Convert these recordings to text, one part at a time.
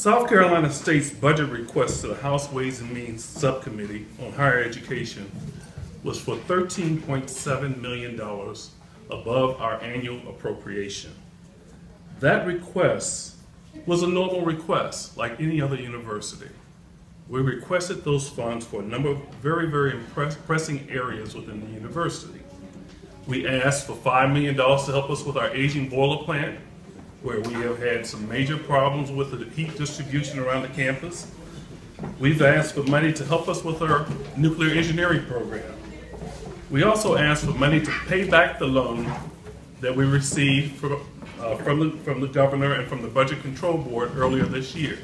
South Carolina State's budget request to the House Ways and Means Subcommittee on Higher Education was for $13.7 million above our annual appropriation. That request was a normal request, like any other university. We requested those funds for a number of very pressing areas within the university. We asked for $5 million to help us with our aging boiler plant, where we have had some major problems with the heat distribution around the campus. We've asked for money to help us with our nuclear engineering program. We also asked for money to pay back the loan that we received from the governor and from the Budget Control Board earlier this year.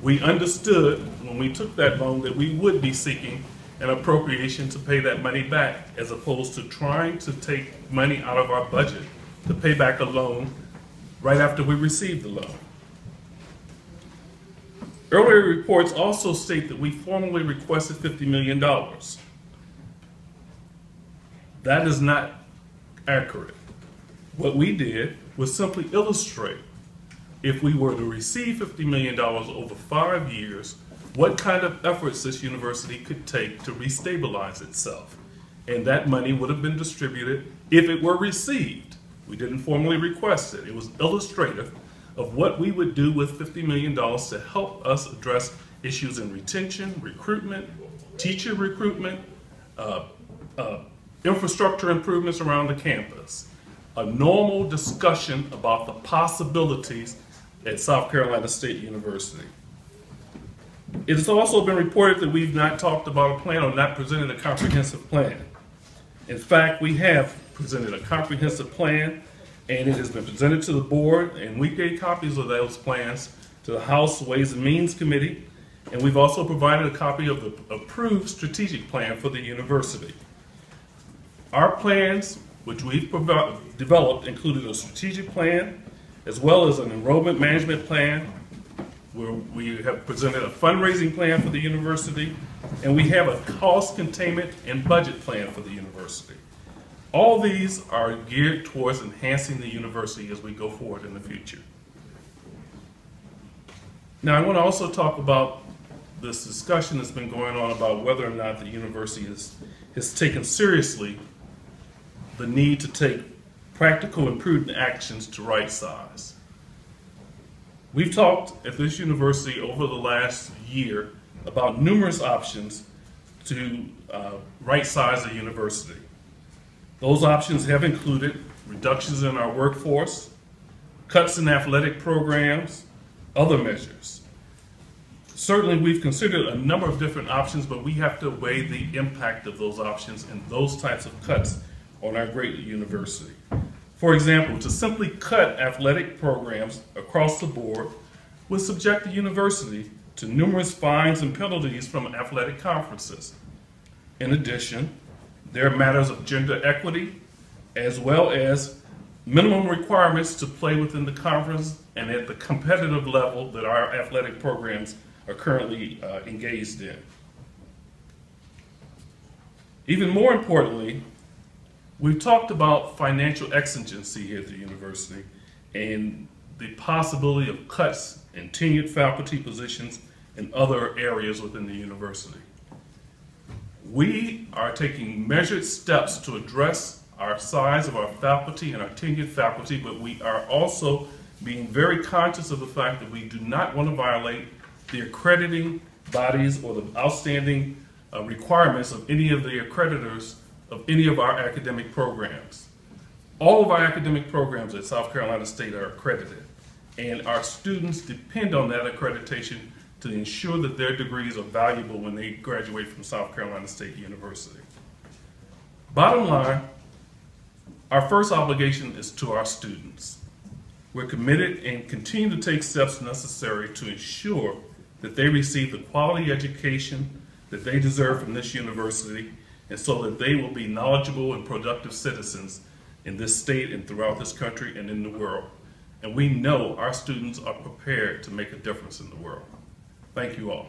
We understood when we took that loan that we would be seeking an appropriation to pay that money back, as opposed to trying to take money out of our budget to pay back a loan right after we received the loan. Earlier reports also state that we formally requested $50 million. That is not accurate. What we did was simply illustrate, if we were to receive $50 million over 5 years, what kind of efforts this university could take to restabilize itself. And that money would have been distributed if it were received. We didn't formally request it. It was illustrative of what we would do with $50 million to help us address issues in retention, recruitment, teacher recruitment, infrastructure improvements around the campus. A normal discussion about the possibilities at South Carolina State University. It has also been reported that we've not talked about a plan or not presented a comprehensive plan. In fact, we have presented a comprehensive plan, and it has been presented to the board, and we gave copies of those plans to the House Ways and Means Committee, and we've also provided a copy of the approved strategic plan for the university. Our plans, which we've developed, included a strategic plan, as well as an enrollment management plan, where we have presented a fundraising plan for the university, and we have a cost containment and budget plan for the university. All these are geared towards enhancing the university as we go forward in the future. Now, I want to also talk about this discussion that's been going on about whether or not the university has taken seriously the need to take practical and prudent actions to right size. We've talked at this university over the last year about numerous options to right size the university. Those options have included reductions in our workforce, cuts in athletic programs, other measures. Certainly we've considered a number of different options, but we have to weigh the impact of those options and those types of cuts on our great university. For example, to simply cut athletic programs across the board would subject the university to numerous fines and penalties from athletic conferences. In addition, there are matters of gender equity, as well as minimum requirements to play within the conference and at the competitive level that our athletic programs are currently engaged in. Even more importantly, we've talked about financial exigency here at the university and the possibility of cuts in tenured faculty positions and other areas within the university. We are taking measured steps to address our size of our faculty and our tenured faculty, but we are also being very conscious of the fact that we do not want to violate the accrediting bodies or the outstanding requirements of any of the accreditors of any of our academic programs. All of our academic programs at South Carolina State are accredited, and our students depend on that accreditation to ensure that their degrees are valuable when they graduate from South Carolina State University. Bottom line, our first obligation is to our students. We're committed and continue to take steps necessary to ensure that they receive the quality education that they deserve from this university, and so that they will be knowledgeable and productive citizens in this state and throughout this country and in the world. And we know our students are prepared to make a difference in the world. Thank you all.